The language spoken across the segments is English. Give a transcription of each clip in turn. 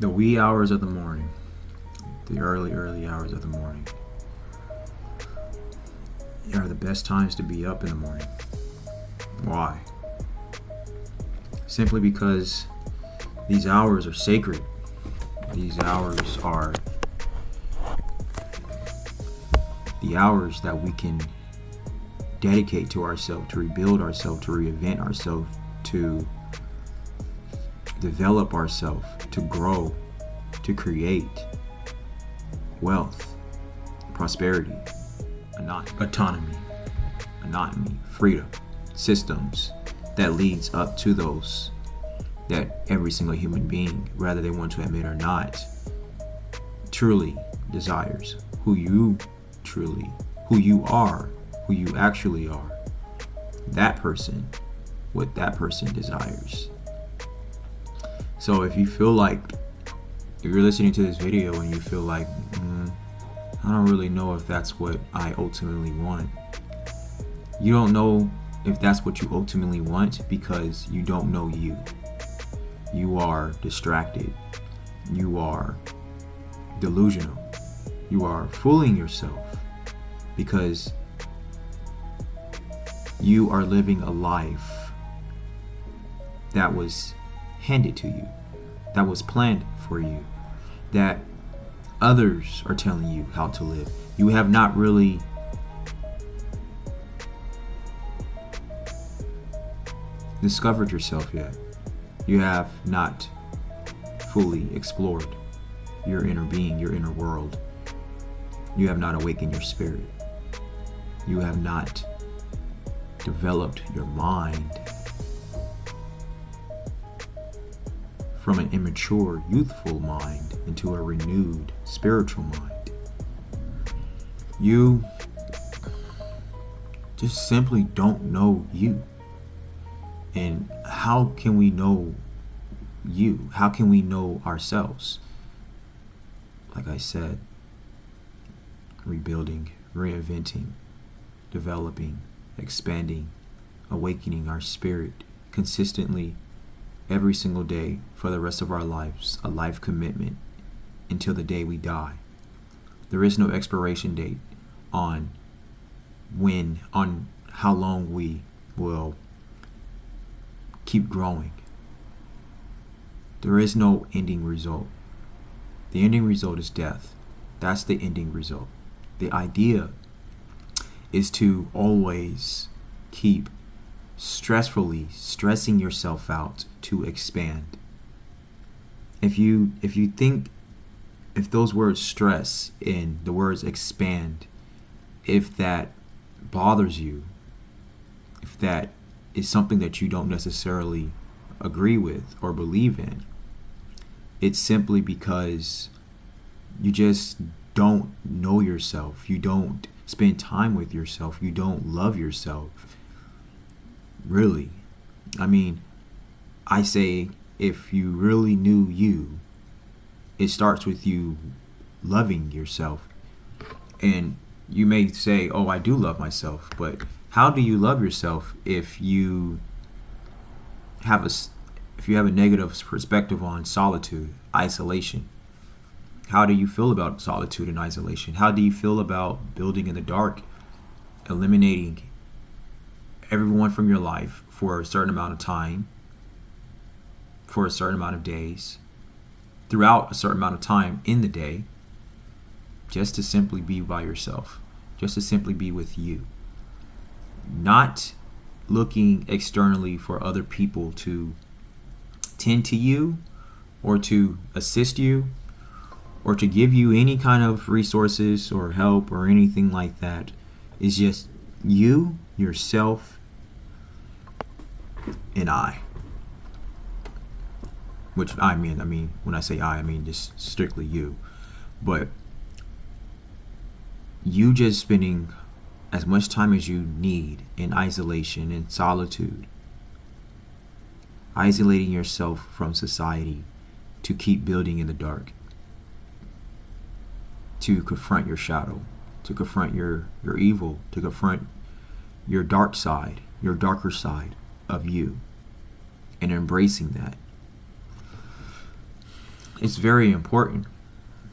The wee hours of the morning, the early hours of the morning, are the best times to be up in the morning. Why? Simply because these hours are sacred. These hours are the hours that we can dedicate to ourselves, to rebuild ourselves, to reinvent ourselves, to develop ourselves, to grow, to create wealth, prosperity, autonomy, freedom, systems that leads up to those that every single human being, whether they want to admit or not, truly desires. Who you are, who you actually are. That person, what that person desires. So if you're listening to this video and you feel like, I don't really know if that's what I ultimately want. You don't know if that's what you ultimately want because you don't know you. You are distracted. You are delusional. You are fooling yourself because you are living a life that was handed to you, that was planned for you, that others are telling you how to live. You have not really discovered yourself yet. You have not fully explored your inner being, your inner world. You have not awakened your spirit. You have not developed your mind from an immature, youthful mind into a renewed spiritual mind. You just simply don't know you. And how can we know you? How can we know ourselves? Like I said, rebuilding, reinventing, developing, expanding, awakening our spirit consistently every single day for the rest of our lives, a life commitment until the day we die. There is no expiration date on how long we will keep growing. There is no ending result. The ending result is death. That's the ending result. The idea is to always keep stressing yourself out to expand. If those words stress and the words expand, if that bothers you, if that is something that you don't necessarily agree with or believe in, it's simply because you just don't know yourself. You don't spend time with yourself. You don't love yourself. Really. I mean, I say if you really knew you, it starts with you loving yourself. And you may say, oh, I do love myself. But how do you love yourself if you have a negative perspective on solitude, isolation? How do you feel about solitude and isolation? How do you feel about building in the dark, eliminating everyone from your life for a certain amount of time, for a certain amount of days, throughout a certain amount of time in the day, just to simply be by yourself, just to simply be with you? Not looking externally for other people to tend to you or to assist you or to give you any kind of resources or help or anything like that. It's just you, yourself, and I. Which I mean when I say I mean just strictly you. But you just spending as much time as you need in isolation and solitude, isolating yourself from society to keep building in the dark, to confront your shadow, to confront your evil, to confront your dark side, your darker side of you, and embracing that. it's very important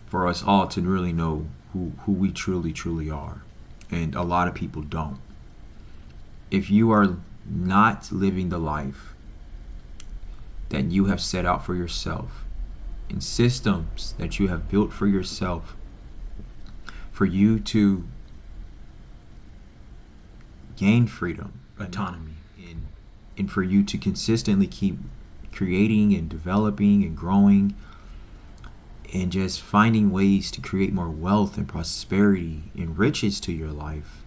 for us all to really know who we truly are. And a lot of people don't. If you are not living the life that you have set out for yourself, and systems that you have built for yourself, for you to gain freedom, autonomy, and for you to consistently keep creating and developing and growing and just finding ways to create more wealth and prosperity and riches to your life,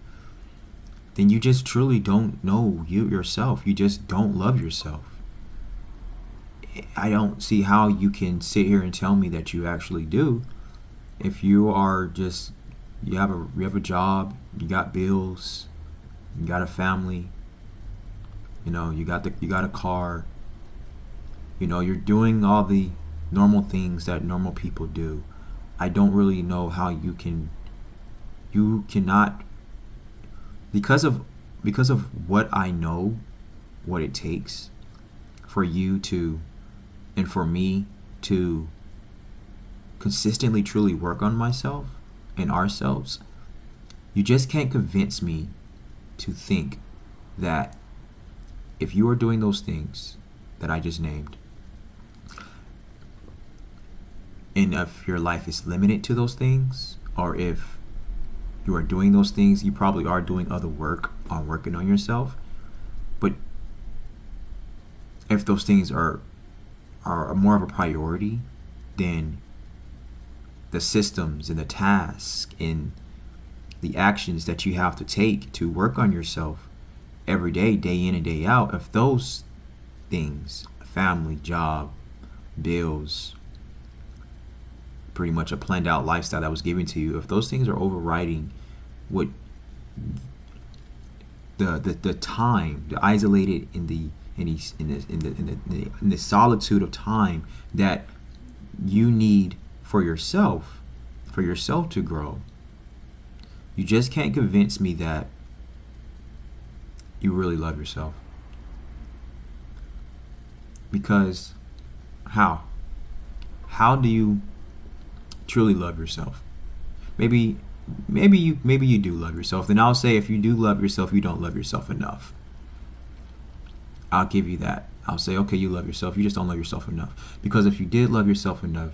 then you just truly don't know you yourself. You just don't love yourself. I don't see how you can sit here and tell me that you actually do if you are just you have a job, you got bills, you got a family, you got a car, you're doing all the normal things that normal people do. I don't really know how you cannot, because of what I know, what it takes for you to, and for me to consistently truly work on myself and ourselves. You just can't convince me to think that if you are doing those things that I just named, and if your life is limited to those things, or if you are doing those things, you probably are doing other work on working on yourself. But if those things are more of a priority than the systems and the tasks and the actions that you have to take to work on yourself every day, day in and day out, if those things, family, job, bills, pretty much a planned out lifestyle that was given to you, if those things are overriding what the time, the isolated in the solitude of time that you need for yourself to grow, you just can't convince me that you really love yourself. Because how do you truly love yourself? Maybe you do love yourself. Then I'll say, if you do love yourself, you don't love yourself enough. I'll give you that. I'll say, okay, you love yourself, you just don't love yourself enough. Because if you did love yourself enough,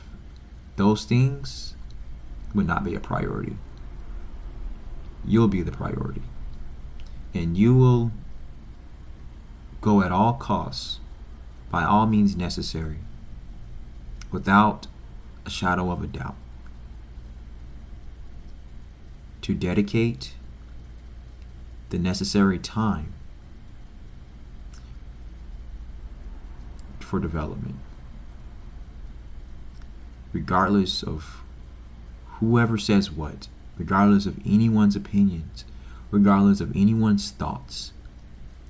those things would not be a priority. You'll be the priority. And you will go at all costs, by all means necessary, without a shadow of a doubt, to dedicate the necessary time for development, regardless of whoever says what, regardless of anyone's opinions, regardless of anyone's thoughts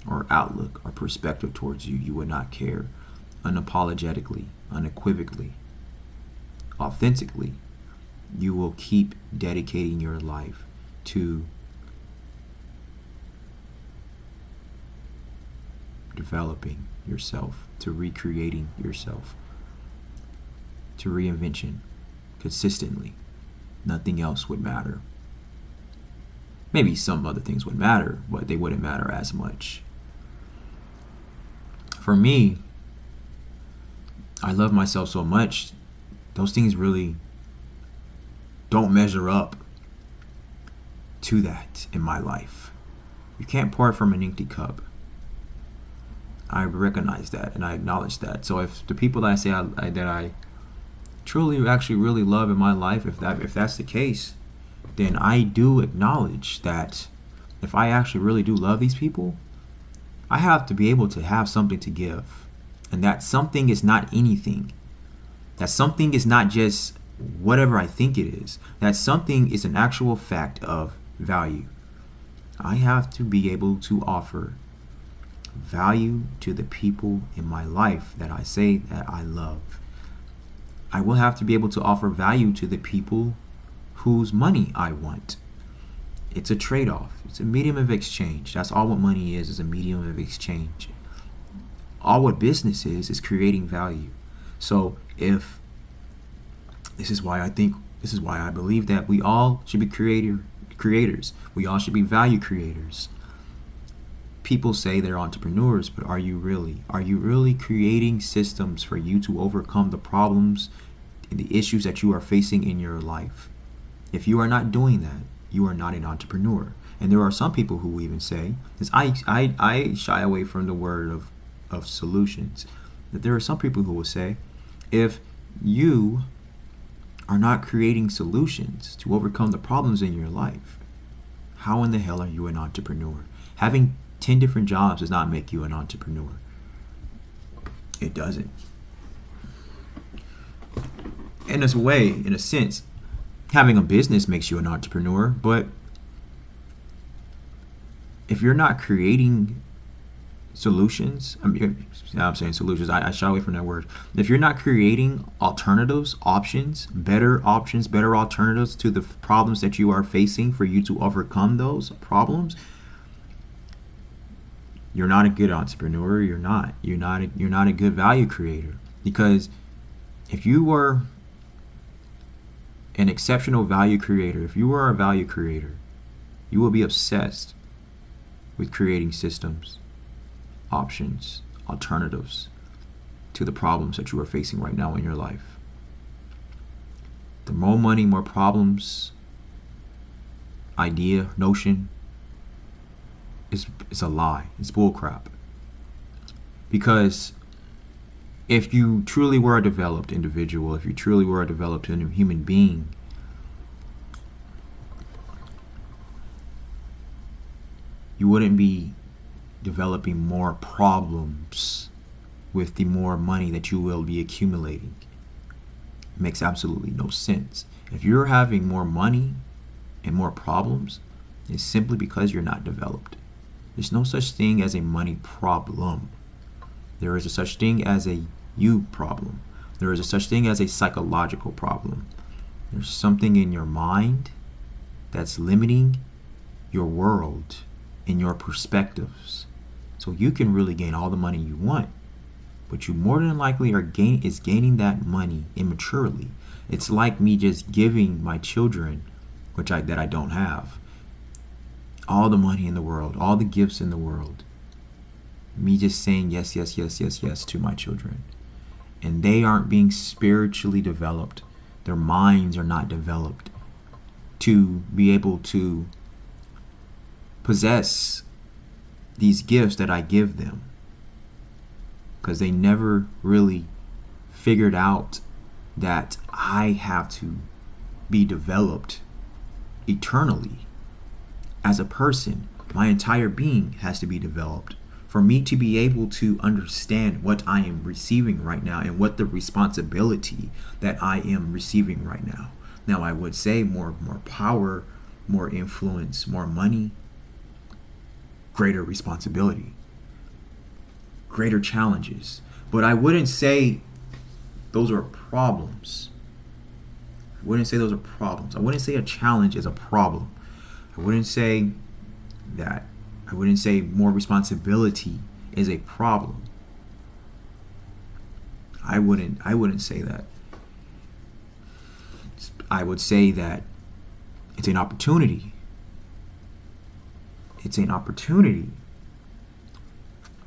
or outlook or perspective towards you. You would not care. Unapologetically, unequivocally, authentically, you will keep dedicating your life to developing yourself, to recreating yourself, to reinvention consistently. Nothing else would matter. Maybe some other things would matter, but they wouldn't matter as much. For me, I love myself so much, those things really don't measure up to that in my life. You can't pour from an empty cup. I recognize that and I acknowledge that. So if the people that I say that I truly actually really love in my life, if that's the case, then I do acknowledge that if I actually really do love these people, I have to be able to have something to give. And that something is not anything. That something is not just whatever I think it is. That something is an actual fact of value. I have to be able to offer value to the people in my life that I say that I love. I will have to be able to offer value to the people whose money I want. It's a trade-off. It's a medium of exchange. That's all what money is a medium of exchange. All what business is creating value. So if This is why I believe that we all should be creators. We all should be value creators. People say they're entrepreneurs, but are you really? Are you really creating systems for you to overcome the problems and the issues that you are facing in your life? If you are not doing that, you are not an entrepreneur. And there are some people who even say, because I shy away from the word of solutions, that there are some people who will say, if you are not creating solutions to overcome the problems in your life, how in the hell are you an entrepreneur? Having 10 different jobs does not make you an entrepreneur. It doesn't. In a way, in a sense, having a business makes you an entrepreneur, but if you're not creating solutions, I'm saying solutions, I shy away from that word. If you're not creating alternatives, options, better alternatives to the problems that you are facing for you to overcome those problems, you're not a good entrepreneur. You're not a good value creator. Because if you were an exceptional value creator, if you were a value creator, you will be obsessed with creating systems, options, alternatives to the problems that you are facing right now in your life. The more money, more problems idea, notion is a lie. It's bullcrap. Because if you truly were a developed individual, if you truly were a developed human being, you wouldn't be developing more problems with the more money that you will be accumulating. It makes absolutely no sense. If you're having more money and more problems, it's simply because you're not developed. There's no such thing as a money problem. There is a such thing as a you problem. There is a such thing as a psychological problem. There's something in your mind that's limiting your world and your perspectives. So you can really gain all the money you want, but you more than likely are gaining that money immaturely. It's like me just giving my children, that I don't have, all the money in the world, all the gifts in the world. Me just saying yes, yes, yes, yes, yes to my children. And they aren't being spiritually developed. Their minds are not developed to be able to possess these gifts that I give them. Because they never really figured out that I have to be developed eternally. As a person, my entire being has to be developed for me to be able to understand what I am receiving right now and what the responsibility that I am receiving right now. Now, I would say more power, more influence, more money, greater responsibility, greater challenges. But I wouldn't say those are problems. I wouldn't say those are problems. I wouldn't say a challenge is a problem. I wouldn't say that. I wouldn't say more responsibility is a problem. I wouldn't say that. I would say that it's an opportunity. It's an opportunity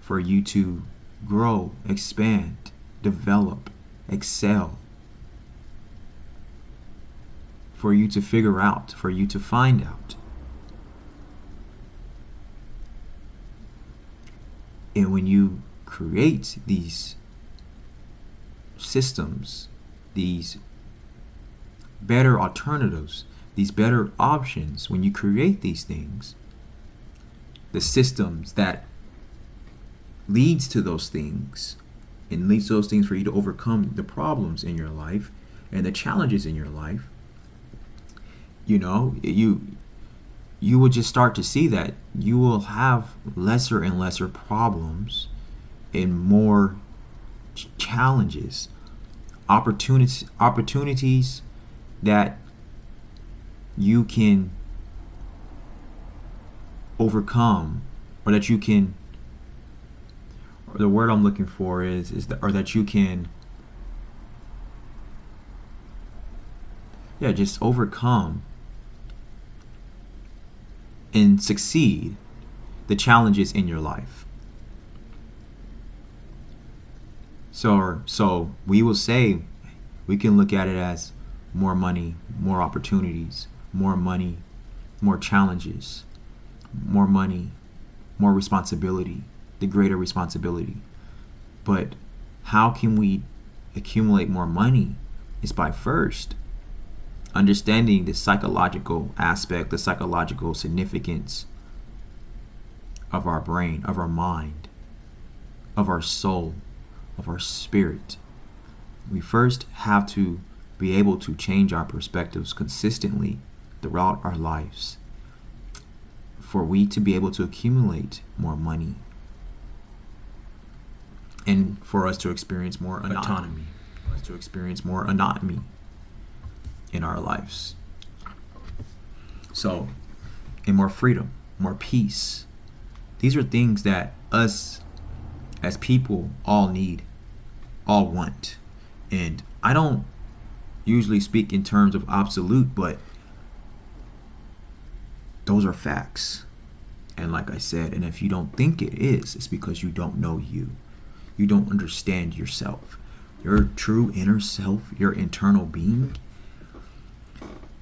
for you to grow, expand, develop, excel. For you to figure out, for you to find out. And when you create these systems, these better alternatives, these better options, when you create these things, the systems that leads to those things and leads to those things for you to overcome the problems in your life and the challenges in your life, you will just start to see that you will have lesser and lesser problems and more challenges, opportunities that you can overcome, or that you can, or the word I'm looking for is that, or that you can just overcome and succeed the challenges in your life. So we will say, we can look at it as more money, more opportunities, more money, more challenges, more money, more responsibility, the greater responsibility. But how can we accumulate more money is by first understanding the psychological aspect, the psychological significance of our brain, of our mind, of our soul, of our spirit. We first have to be able to change our perspectives consistently throughout our lives for we to be able to accumulate more money and for us to experience more autonomy, for us to experience more autonomy in our lives. So, and more freedom, more peace. These are things that us as people all need, all want. And I don't usually speak in terms of absolute, but those are facts. And like I said, and if you don't think it is, it's because you don't know you. You don't understand yourself. Your true inner self, your internal being,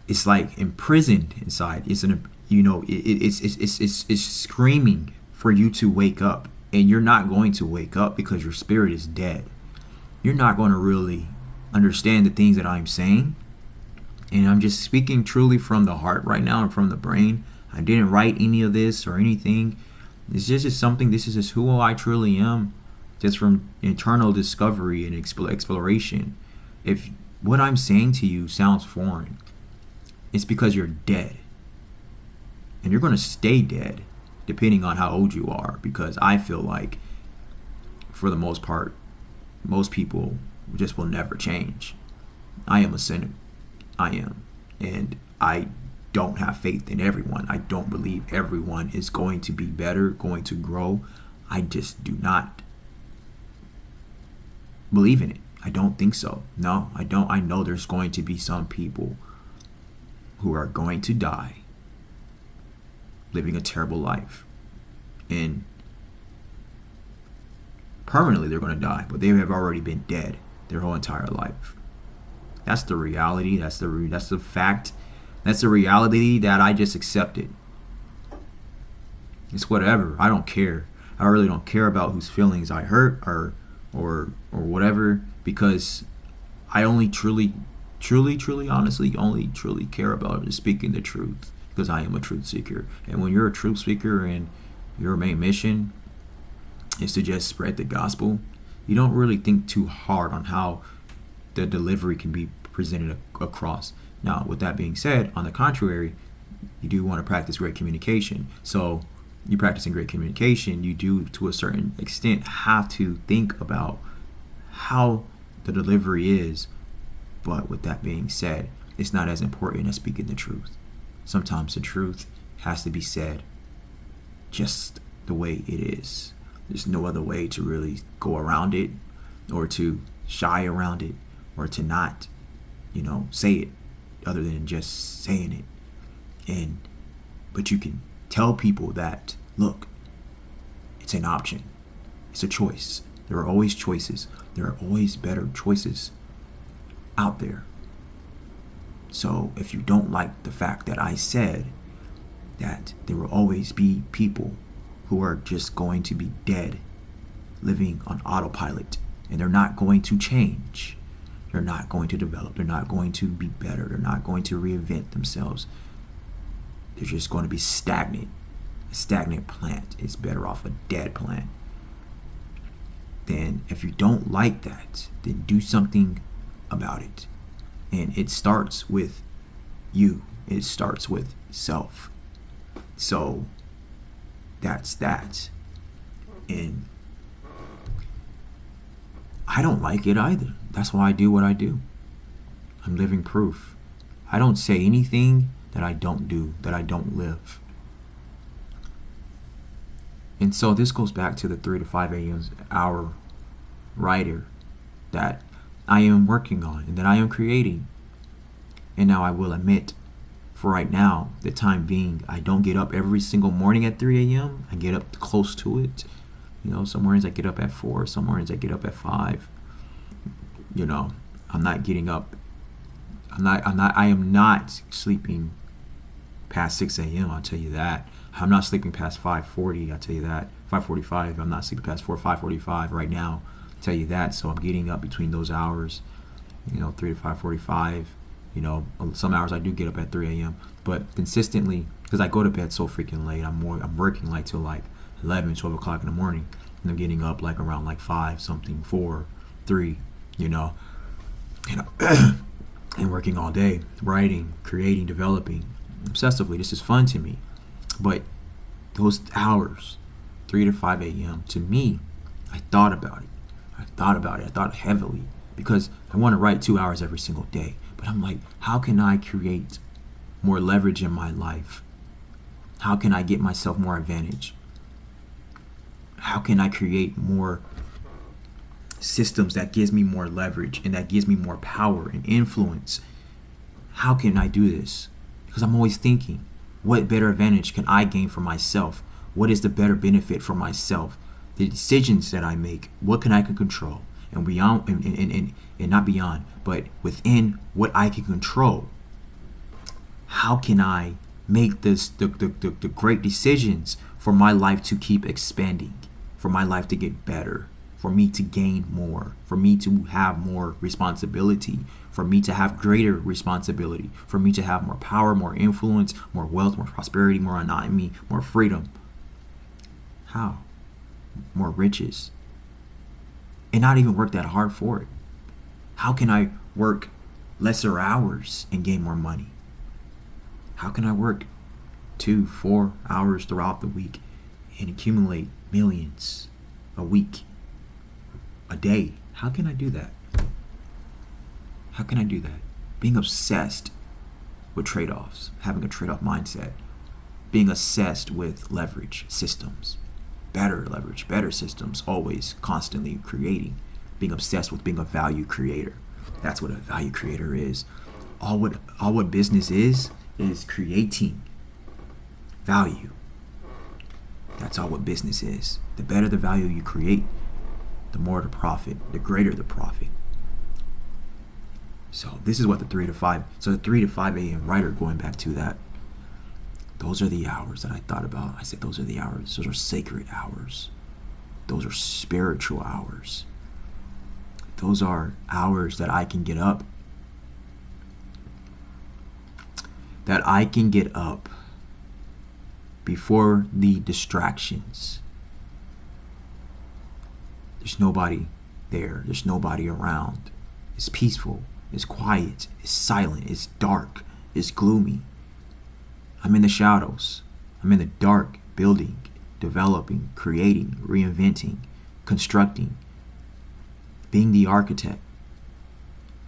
it's like imprisoned inside. It's it's screaming for you to wake up, and you're not going to wake up because your spirit is dead. You're not going to really understand the things that I'm saying, and I'm just speaking truly from the heart right now and from the brain. I didn't write any of this or anything. It's just something. This is just who I truly am, just from internal discovery and exploration. If what I'm saying to you sounds foreign, it's because you're dead. And you're going to stay dead depending on how old you are, because I feel like for the most part, most people just will never change. I am a sinner. I am. And I don't have faith in everyone. I don't believe everyone is going to be better, going to grow. I just do not believe in it. I don't think so. No, I don't. I know there's going to be some people who are going to die living a terrible life, and permanently they're going to die, but they have already been dead their whole entire life. That's the reality. That's the fact. That's the reality that I just accepted. It's whatever. I don't care. I really don't care about whose feelings I hurt or whatever, because I only truly, honestly, only truly care about is speaking the truth, because I am a truth seeker. And when you're a truth seeker and your main mission is to just spread the gospel, you don't really think too hard on how the delivery can be presented across. Now, with that being said, on the contrary, you do want to practice great communication. So you practicing great communication, you do to a certain extent have to think about how the delivery is. But with that being said, it's not as important as speaking the truth. Sometimes the truth has to be said just the way it is. There's no other way to really go around it, or to shy around it, or to not, say it, other than just saying it. But you can tell people that, look, it's an option. It's a choice. There are always choices. There are always better choices out there. So if you don't like the fact that I said that there will always be people who are just going to be dead, living on autopilot, and they're not going to change, they're not going to develop, they're not going to be better, they're not going to reinvent themselves, they're just going to be stagnant. A stagnant plant is better off a dead plant. Then if you don't like that, then do something about it. And it starts with you. It starts with self. So that's that. And I don't like it either. That's why I do what I do. I'm living proof. I don't say anything that I don't do, that I don't live. And so this goes back to the 3 to 5 a.m. hour writer that I am working on and that I am creating. And now I will admit, for right now, the time being, I don't get up every single morning at 3 a.m. I get up close to it. Some mornings I get up at 4, some mornings I get up at 5. I'm not getting up. I am not sleeping past 6 a.m. I'll tell you that. I'm not sleeping past 5:40. I'll tell you that. 5:45. I'm not sleeping past 5:45 right now. I'll tell you that. So I'm getting up between those hours, 3 to 5:45. Some hours I do get up at 3 a.m. But consistently, because I go to bed so freaking late, I'm working like till like 11, 12 o'clock in the morning, and I'm getting up like around like 5 something, 4, 3, and working all day, writing, creating, developing, obsessively. This is fun to me. But those hours, 3 to 5 a.m., to me, I thought about it. I thought heavily, because I want to write 2 hours every single day. But I'm like, how can I create more leverage in my life? How can I get myself more advantage? How can I create more systems that gives me more leverage and that gives me more power and influence? How can I do this? Because I'm always thinking, what better advantage can I gain for myself? What is the better benefit for myself? The decisions that I make, what can I control? And beyond, and not beyond, but within what I can control, how can I make the great decisions for my life to keep expanding, for my life to get better, for me to gain more, for me to have more responsibility, for me to have greater responsibility, for me to have more power, more influence, more wealth, more prosperity, more autonomy, more freedom? How? More riches. And not even work that hard for it. How can I work lesser hours and gain more money? How can I work 2, 4 hours throughout the week and accumulate millions a week, a day? How can I do that? How can I do that? Being obsessed with trade-offs, having a trade-off mindset, being obsessed with leverage systems, better leverage, better systems, always constantly creating, being obsessed with being a value creator. That's what a value creator is. All what business is creating value. That's all what business is. The better the value you create, the more the profit, the greater the profit. So this is what the 3 to 5 a.m. writer, going back to that, those are the hours that I thought about. I said, those are the hours. Those are sacred hours. Those are spiritual hours. Those are hours that I can get up. That I can get up before the distractions. There's nobody there. There's nobody around. It's peaceful. It's quiet. It's silent. It's dark. It's gloomy. I'm in the shadows. I'm in the dark, building, developing, creating, reinventing, constructing, being the architect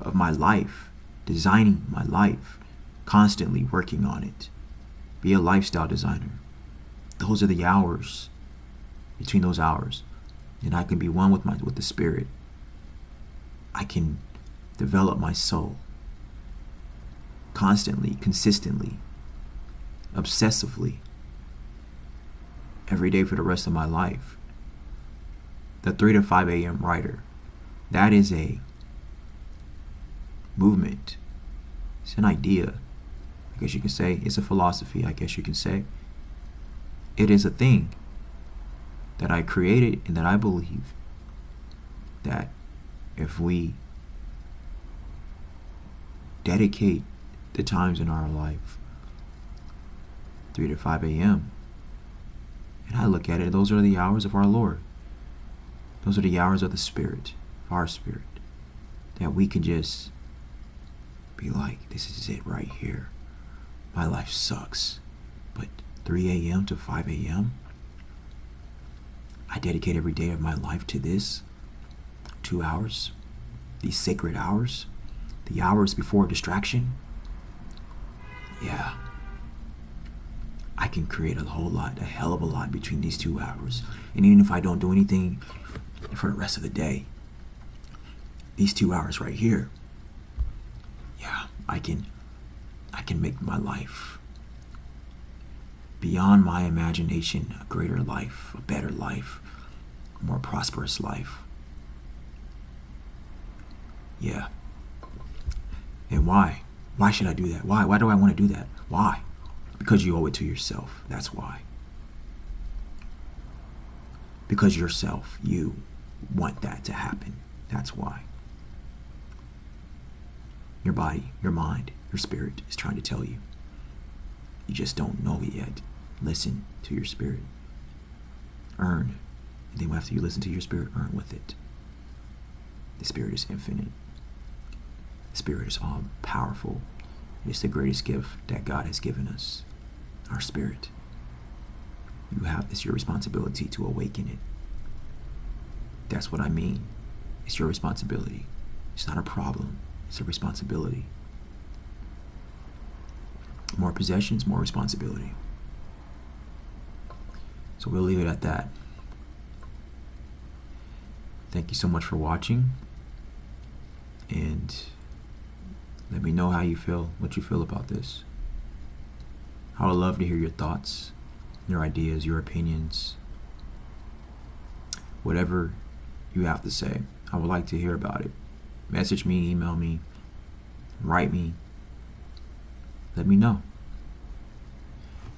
of my life, designing my life, constantly working on it. Be a lifestyle designer. Those are the hours, between those hours. And I can be one with the spirit. I can develop my soul constantly, consistently, obsessively, every day for the rest of my life. The 3 to 5 a.m. writer, that is a movement. It's an idea. I guess you can say it's a philosophy. I guess you can say it is a thing that I created, and that I believe that if we dedicate the times in our life, 3 to 5 a.m., and I look at it, those are the hours of our Lord. Those are the hours of the Spirit, of our spirit, that we can just be like, this is it right here. My life sucks, but 3 a.m. to 5 a.m., I dedicate every day of my life to this. 2 hours, these sacred hours, the hours before distraction. Yeah, I can create a hell of a lot between these 2 hours. And even if I don't do anything for the rest of the day, these 2 hours right here, yeah, I can I can make my life beyond my imagination a greater life, a better life, a more prosperous life. Yeah. And why? Why should I do that? Why? Why do I want to do that? Why? Because you owe it to yourself. That's why. Because yourself, you want that to happen. That's why. Your body, your mind, your spirit is trying to tell you. You just don't know it yet. Listen to your spirit. Earn. And then after you listen to your spirit, earn with it. The spirit is infinite. The spirit is all powerful. It's the greatest gift that God has given us. Our spirit. It's your responsibility to awaken it. That's what I mean. It's your responsibility. It's not a problem. It's a responsibility. More possessions, more responsibility. So we'll leave it at that. Thank you so much for watching. And let me know how you feel, what you feel about this. I would love to hear your thoughts, your ideas, your opinions. Whatever you have to say, I would like to hear about it. Message me, email me, write me. Let me know.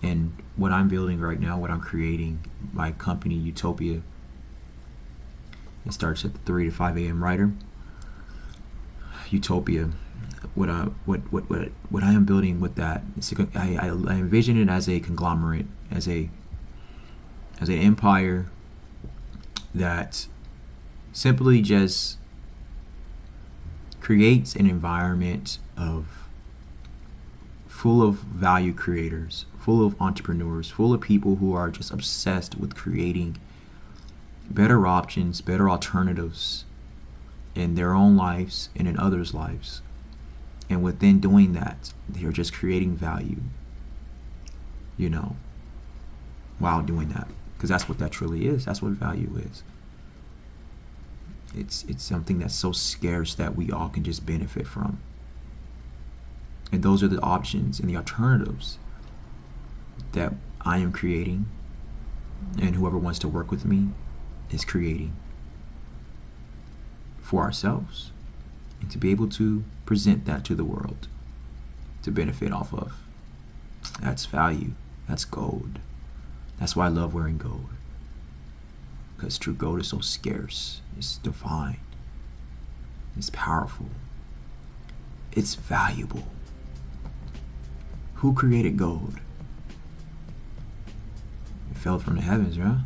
And what I'm building right now, what I'm creating, my company, Utopia, it starts at the 3 to 5 a.m. writer. Utopia, what I am building with that, I envision it as a conglomerate, as an empire that simply just creates an environment full of value creators, full of entrepreneurs, full of people who are just obsessed with creating better options, better alternatives in their own lives and in others' lives. And within doing that, they're just creating value, while doing that. Because that's what that truly is. That's what value is. It's something that's so scarce that we all can just benefit from. And those are the options and the alternatives that I am creating, and whoever wants to work with me is creating for ourselves, and to be able to present that to the world to benefit off of. That's value. That's gold. That's why I love wearing gold. Because true gold is so scarce. It's divine. It's powerful. It's valuable. Who created gold? It fell from the heavens, right?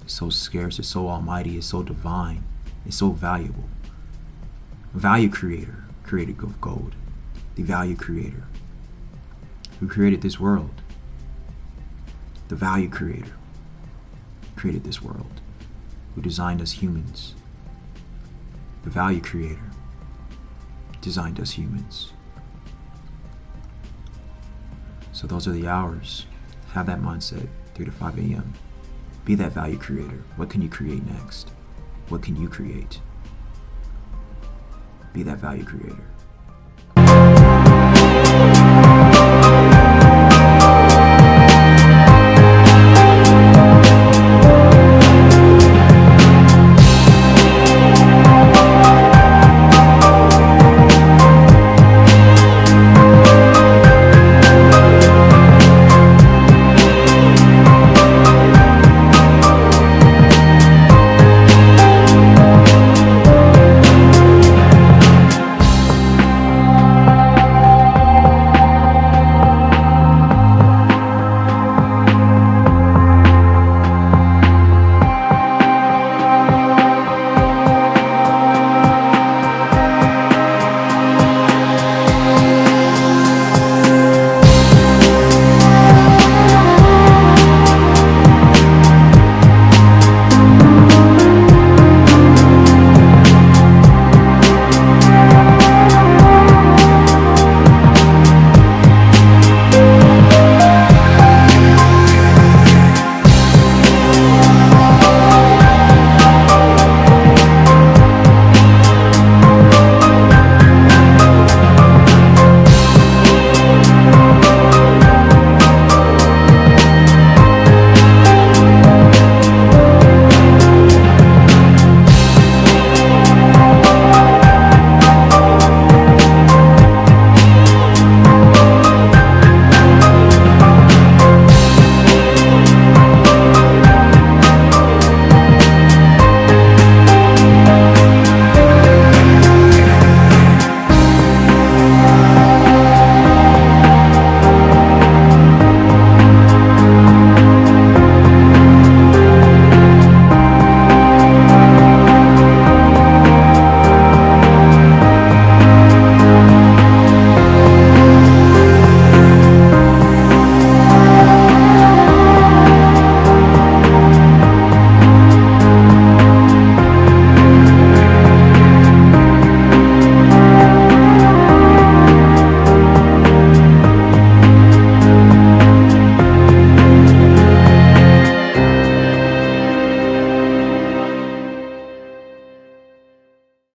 It's so scarce. It's so almighty. It's so divine. It's so valuable. Value creator created gold. The value creator who created this world. The value creator created this world, who designed us humans. The value creator designed us humans. So those are the hours. Have that mindset, 3 to 5 a.m. Be that value creator. What can you create next? What can you create? Be that value creator.